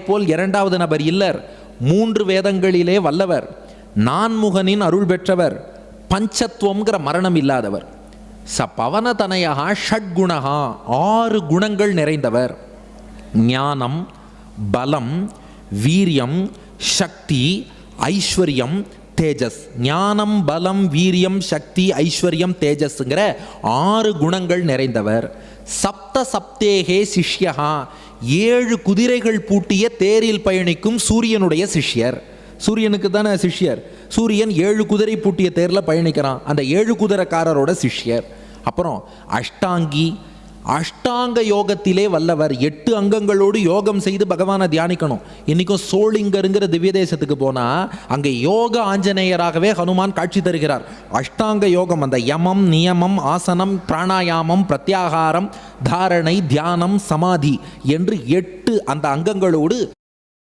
போல் இரண்டாவது நபர் இல்லர். 3 வேதங்களிலே வல்லவர், நான்முகனின் அருள் பெற்றவர், பஞ்சத்துவம்ங்கிற மரணம் இல்லாதவர். ச பவனதனயா ஷட்குணா 6 குணங்கள் நிறைந்தவர். ஞானம், பலம், வீரியம், சக்தி, ஐஸ்வர்யம், தேஜஸ். ஞானம், பலம், வீரியம், சக்தி, ஐஸ்வர்யம், தேஜஸ்ங்கிற 6 குணங்கள் நிறைந்தவர். சப்த சப்தேகே சிஷ்யா 7 குதிரைகள் பூட்டிய தேரில் பயணிக்கும் சூரியனுடைய சிஷ்யர். சூரியனுக்கு தானே சிஷ்யர். சூரியன் 7 குதிரை பூட்டிய தேரில் பயணிக்கிறான். அந்த 7 குதிரைக்காரரோட சிஷ்யர். அப்புறம் அஷ்டாங்கி, அஷ்டாங்க யோகத்திலே வல்லவர். 8 அங்கங்களோடு யோகம் செய்து பகவானை தியானிக்கணும். இன்றைக்கும் சோளிங்கருங்கிற திவ்ய தேசத்துக்கு போனால் அங்கே யோக ஆஞ்சநேயராகவே ஹனுமான் காட்சி தருகிறார். அஷ்டாங்க யோகம், அந்த யமம், நியமம், ஆசனம், பிராணாயாமம், பிரத்யாகாரம், தாரணை, தியானம், சமாதி என்று 8 அந்த அங்கங்களோடு